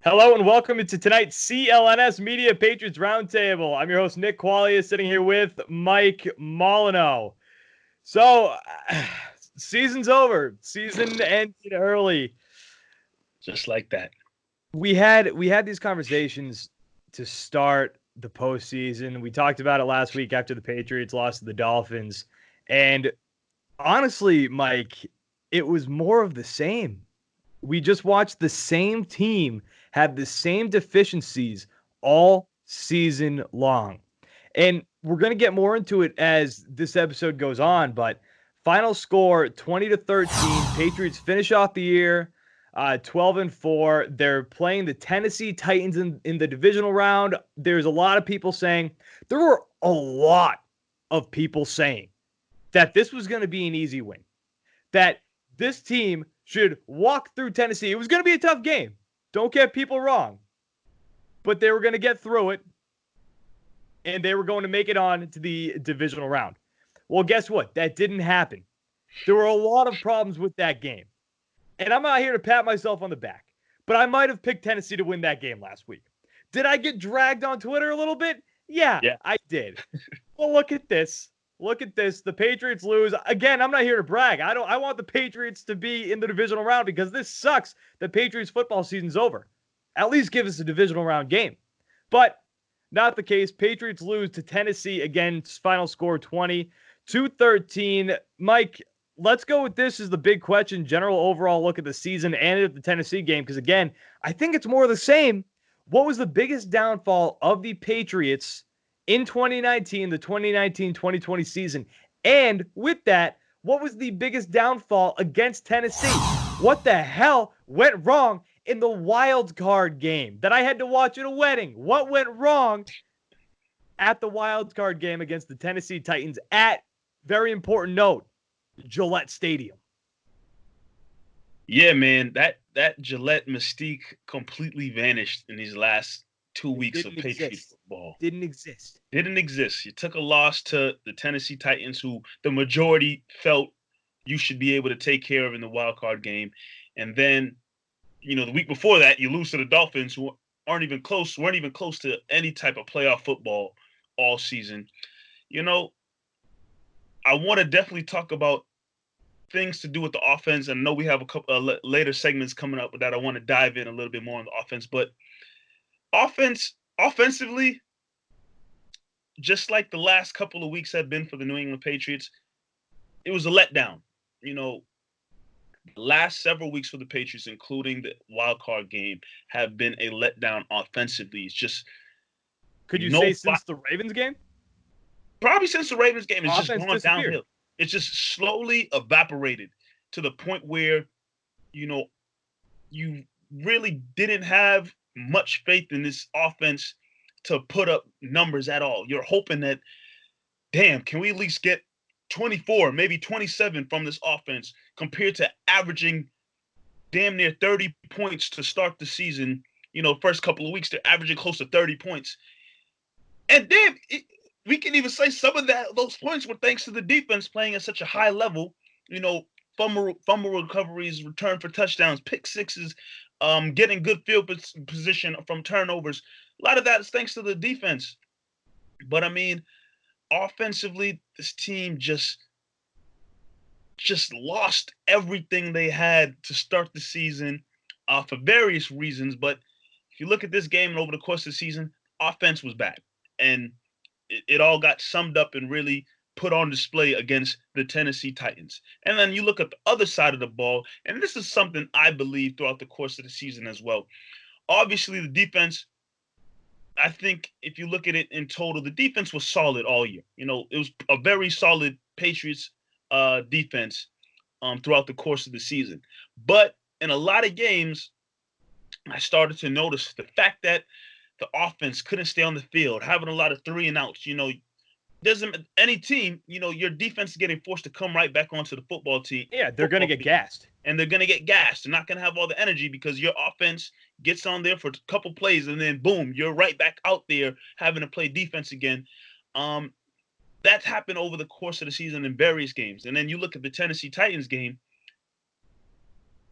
Hello and welcome to tonight's CLNS Media Patriots Roundtable. I'm your host, Nick Qualia, sitting here with Mike Molyneux. So, season's over. Season ended early. Just like that. We had these conversations to start the postseason. We talked about it last week after the Patriots lost to the Dolphins. And honestly, Mike, it was more of the same. We just watched the same team have the same deficiencies all season long. And we're going to get more into it as this episode goes on, but final score 20-13. Patriots finish off the year 12-4. They're playing the Tennessee Titans in the divisional round. There's a lot of people saying, there were a lot of people saying that this was going to be an easy win, that this team should walk through Tennessee. It was going to be a tough game. Don't get people wrong. But they were going to get through it, and they were going to make it on to the divisional round. Well, guess what? That didn't happen. There were a lot of problems with that game. And I'm not here to pat myself on the back, but I might have picked Tennessee to win that game last week. Did I get dragged on Twitter a little bit? Yeah, Yeah. I did. Well, look at this. Look at this. The Patriots lose. Again, I'm not here to brag. I want the Patriots to be in the divisional round because this sucks. The Patriots football season's over. At least give us a divisional round game. But not the case. Patriots lose to Tennessee again. Final score 20-13. Mike, let's go with this as the big question. General overall look at the season and at the Tennessee game. Because again, I think it's more of the same. What was the biggest downfall of the Patriots in 2019, the 2019-2020 season? And with that, what was the biggest downfall against Tennessee? What the hell went wrong in the wild card game that I had to watch at a wedding? What went wrong at the wild card game against the Tennessee Titans at, very important note, Gillette Stadium? Yeah, man, that Gillette mystique completely vanished in these last 2 weeks of Didn't Patriot exist. football. Didn't exist. Didn't exist. You took a loss to the Tennessee Titans, who the majority felt you should be able to take care of in the wild card game. And then, the week before that, you lose to the Dolphins, who weren't even close to any type of playoff football all season. You know, I want to definitely talk about things to do with the offense. And I know we have a couple later segments coming up that I want to dive in a little bit more on the offense. But offensively, just like the last couple of weeks have been for the New England Patriots, it was a letdown. The last several weeks for the Patriots, including the wild card game, have been a letdown offensively. It's just Could you no say since the Ravens game? probably since the Ravens game, it's just Offense gone disappeared. downhill. It's just slowly evaporated to the point where, you really didn't have much faith in this offense to put up numbers at all. You're hoping that, damn, can we at least get 24, maybe 27 from this offense compared to averaging damn near 30 points to start the season. First couple of weeks, they're averaging close to 30 points. And then we can even say some of those points were thanks to the defense playing at such a high level. Fumble recoveries, return for touchdowns, pick sixes, getting good field position from turnovers. A lot of that is thanks to the defense. But I mean, offensively, this team just lost everything they had to start the season for various reasons. But if you look at this game and over the course of the season, offense was bad. And it all got summed up and really put on display against the Tennessee Titans. And then you look at the other side of the ball, and this is something I believe throughout the course of the season as well. Obviously, the defense, I think if you look at it in total, the defense was solid all year. It was a very solid Patriots defense throughout the course of the season. But in a lot of games, I started to notice the fact that the offense couldn't stay on the field, having a lot of 3-and-outs. Doesn't any team, your defense is getting forced to come right back onto the football team. Yeah, they're going to get gassed. And they're going to get gassed. They're not going to have all the energy because your offense gets on there for a couple plays and then boom, you're right back out there having to play defense again. That's happened over the course of the season in various games. And then you look at the Tennessee Titans game.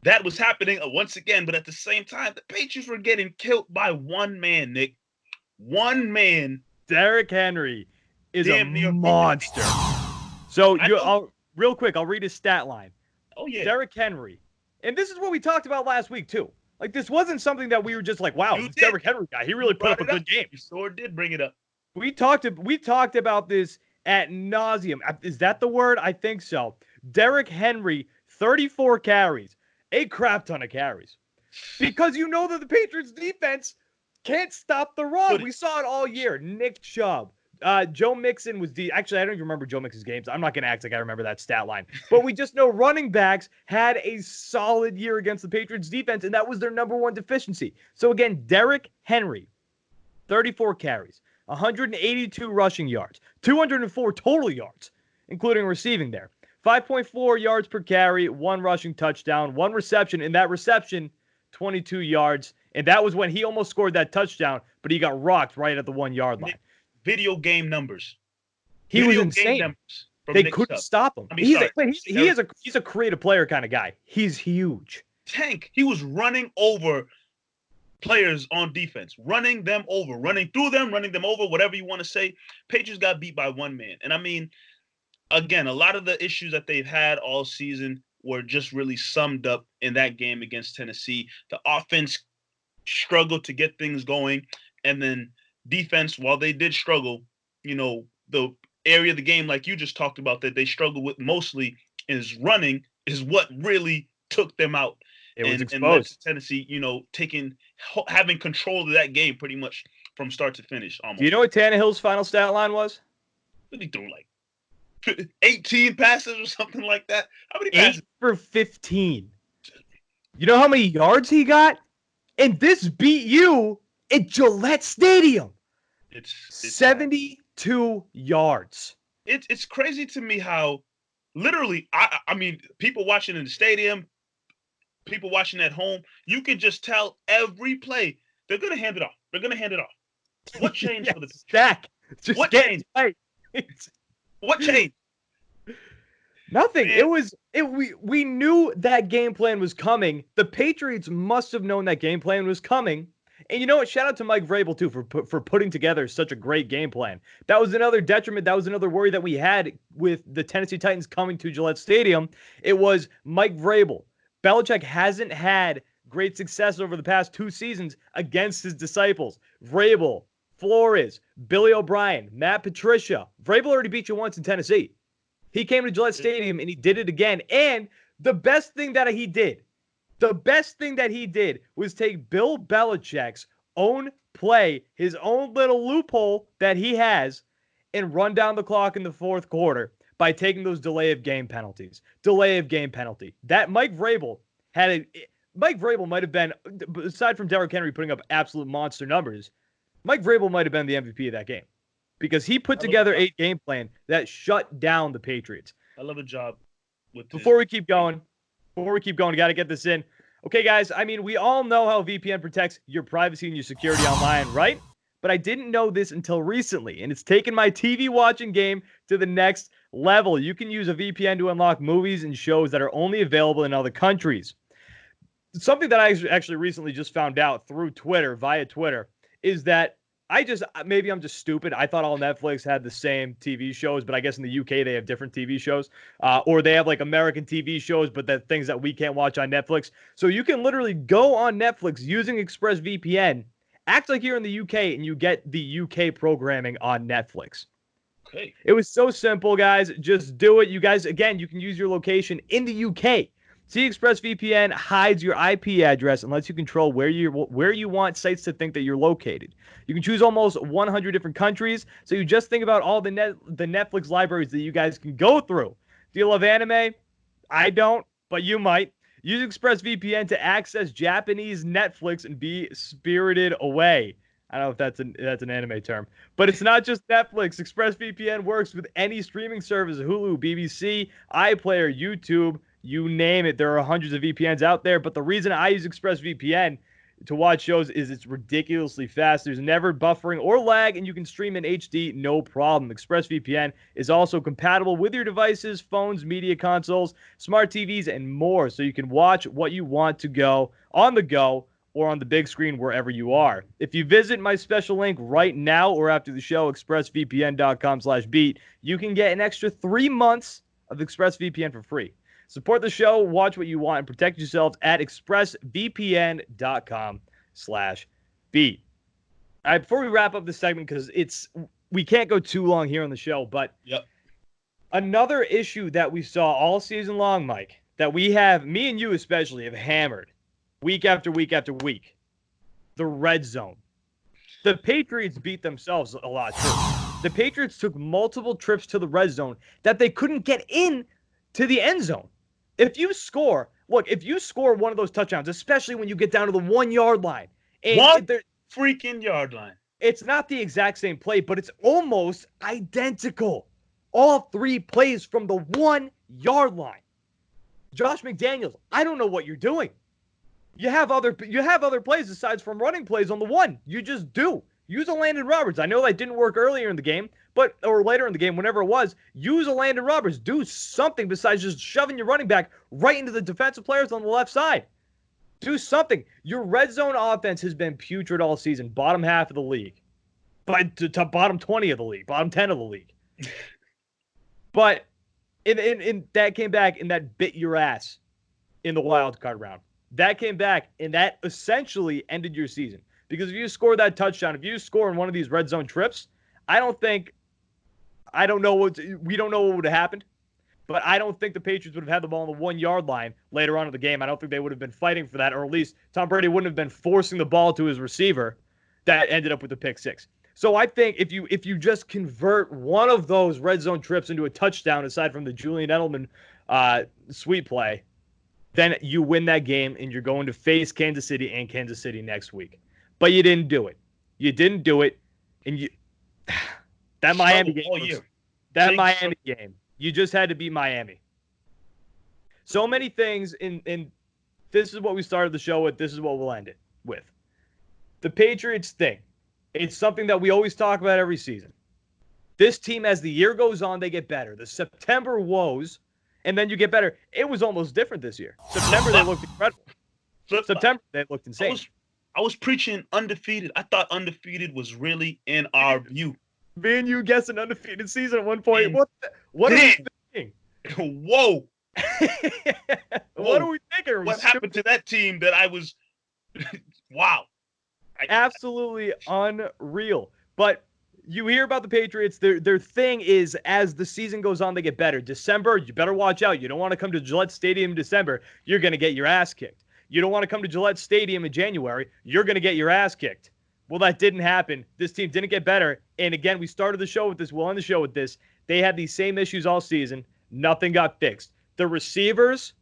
that was happening once again. But at the same time, the Patriots were getting killed by one man, Nick. One man. Derrick Henry is a Damn near monster. So real quick, I'll read his stat line. Oh, yeah. Derrick Henry. And this is what we talked about last week, too. Like, this wasn't something that we were just like, wow, this Derrick Henry guy, he really put up a good game. You sure did bring it up. We talked about this ad nauseum. Is that the word? I think so. Derrick Henry, 34 carries. A crap ton of carries. Because you know that the Patriots defense can't stop the run. We saw it all year. Nick Chubb. Joe Mixon was actually, I don't even remember Joe Mixon's games. I'm not going to act like I remember that stat line. But we just know running backs had a solid year against the Patriots defense, and that was their number one deficiency. So again, Derrick Henry, 34 carries, 182 rushing yards, 204 total yards, including receiving there. 5.4 yards per carry, 1 rushing touchdown, 1 reception. In that reception, 22 yards. And that was when he almost scored that touchdown, but he got rocked right at the 1-yard line. Video game numbers. He was insane. They couldn't stop him. He's a creative player kind of guy. He's huge. Tank. He was running over players on defense, running them over, running through them, running them over, whatever you want to say. Patriots got beat by one man. And I mean, again, a lot of the issues that they've had all season were just really summed up in that game against Tennessee. The offense struggled to get things going, and then defense, while they did struggle, the area of the game, like you just talked about, that they struggle with mostly is running, is what really took them out. It was exposed. And led to Tennessee, having control of that game pretty much from start to finish. Almost. Do you know what Tannehill's final stat line was? What did he throw, like 18 passes or something like that? How many passes? 8 for 15. You know how many yards he got? And this beat you at Gillette Stadium. It's 72 yards. It's crazy to me how literally, I mean, people watching in the stadium, people watching at home, you can just tell every play, they're going to hand it off. They're going to hand it off. What changed for the stack? What changed? What changed? Nothing. Man. We knew that game plan was coming. The Patriots must have known that game plan was coming. And you know what? Shout out to Mike Vrabel, too, for putting together such a great game plan. That was another detriment. That was another worry that we had with the Tennessee Titans coming to Gillette Stadium. It was Mike Vrabel. Belichick hasn't had great success over the past 2 seasons against his disciples. Vrabel, Flores, Billy O'Brien, Matt Patricia. Vrabel already beat you once in Tennessee. He came to Gillette Stadium and he did it again. And the best thing that he did was take Bill Belichick's own play, his own little loophole that he has, and run down the clock in the fourth quarter by taking those delay of game penalties. That Mike Vrabel Mike Vrabel might have been, aside from Derrick Henry putting up absolute monster numbers, Mike Vrabel might have been the MVP of that game. Because he put together a game plan that shut down the Patriots. I love a job with this. Before we keep going, got to get this in. Okay, guys, I mean, we all know how VPN protects your privacy and your security online, right? But I didn't know this until recently, and it's taken my TV watching game to the next level. You can use a VPN to unlock movies and shows that are only available in other countries. Something that I actually recently just found out through via Twitter, is that maybe I'm just stupid. I thought all Netflix had the same TV shows, but I guess in the UK they have different TV shows. Or they have like American TV shows, but the things that we can't watch on Netflix. So you can literally go on Netflix using ExpressVPN, act like you're in the UK, and you get the UK programming on Netflix. Okay. It was so simple, guys. Just do it. You guys, again, you can use your location in the UK. See, ExpressVPN hides your IP address and lets you control where you want sites to think that you're located. You can choose almost 100 different countries, so you just think about all the Netflix libraries that you guys can go through. Do you love anime? I don't, but you might. Use ExpressVPN to access Japanese Netflix and be spirited away. I don't know if that's an anime term, but it's not just Netflix. ExpressVPN works with any streaming service: Hulu, BBC, iPlayer, YouTube. You name it. There are hundreds of VPNs out there, but the reason I use ExpressVPN to watch shows is it's ridiculously fast. There's never buffering or lag, and you can stream in HD no problem. ExpressVPN is also compatible with your devices, phones, media consoles, smart TVs, and more, so you can watch what you want to go on the go or on the big screen wherever you are. If you visit my special link right now or after the show, expressvpn.com/beat, you can get an extra 3 months of ExpressVPN for free. Support the show, watch what you want, and protect yourselves at expressvpn.com/beat. All right, before we wrap up this segment, because we can't go too long here on the show, but another issue that we saw all season long, Mike, that we have, me and you especially, have hammered week after week after week, the red zone. The Patriots beat themselves a lot, too. The Patriots took multiple trips to the red zone that they couldn't get in to the end zone. If you score one of those touchdowns, especially when you get down to the 1 yard line, and freaking yard line. It's not the exact same play, but it's almost identical. All 3 plays from the 1 yard line. Josh McDaniels, I don't know what you're doing. You have other plays aside from running plays on the 1. You just do. Use a Landon Roberts. I know that didn't work earlier in the game, or later in the game, whenever it was. Use a Landon Roberts. Do something besides just shoving your running back right into the defensive players on the left side. Do something. Your red zone offense has been putrid all season. Bottom half of the league. To bottom 20 of the league. Bottom 10 of the league. But in that came back and that bit your ass in the wild card round. That came back and that essentially ended your season. Because if you score that touchdown, if you score in one of these red zone trips, we don't know what would have happened, but I don't think the Patriots would have had the ball on the 1 yard line later on in the game. I don't think they would have been fighting for that, or at least Tom Brady wouldn't have been forcing the ball to his receiver that ended up with the pick 6. So I think if you just convert one of those red zone trips into a touchdown, aside from the Julian Edelman sweep play, then you win that game and you're going to face Kansas City next week. But you didn't do it. And that Miami game, you just had to beat Miami. So many things, and this is what we started the show with. This is what we'll end it with. The Patriots thing. It's something that we always talk about every season. This team, as the year goes on, they get better. The September woes, and then you get better. It was almost different this year. September, they looked incredible. September, they looked insane. I was preaching undefeated. I thought undefeated was really in our view. Me and you guessed an undefeated season at one point. What are we thinking? Whoa. What are we thinking? What happened to that team that I was wow. Absolutely unreal. But you hear about the Patriots, their thing is, as the season goes on, they get better. December, you better watch out. You don't want to come to Gillette Stadium in December. You're going to get your ass kicked. You don't want to come to Gillette Stadium in January. You're going to get your ass kicked. Well, that didn't happen. This team didn't get better. And again, we started the show with this. We'll end the show with this. They had these same issues all season. Nothing got fixed. The receivers,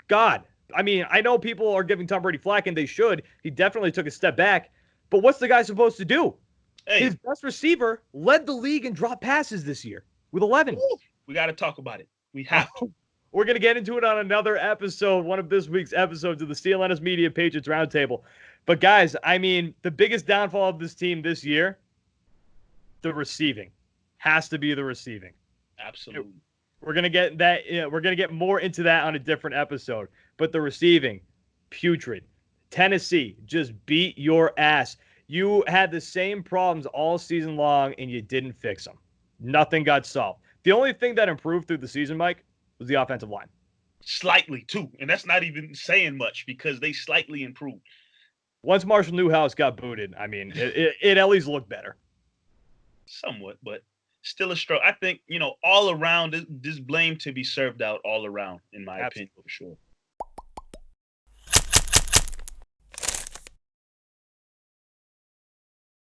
God. I mean, I know people are giving Tom Brady flack, and they should. He definitely took a step back. But what's the guy supposed to do? Hey. His best receiver led the league in drop passes this year with 11. We got to talk about it. We have to. We're going to get into it on another episode, one of this week's episodes of the CLNS Media Patriots Roundtable. But guys, I mean, the biggest downfall of this team this year, the receiving. Has to be the receiving. Absolutely. We're going to get that. We're going to get more into that on a different episode. But the receiving, putrid. Tennessee just beat your ass. You had the same problems all season long, and you didn't fix them. Nothing got solved. The only thing that improved through the season, Mike, was the offensive line. Slightly, too. And that's not even saying much because they slightly improved. Once Marshall Newhouse got booted, I mean, it at least looked better. Somewhat, but still a struggle. I think, all around, this blame to be served out all around, in my opinion, for sure.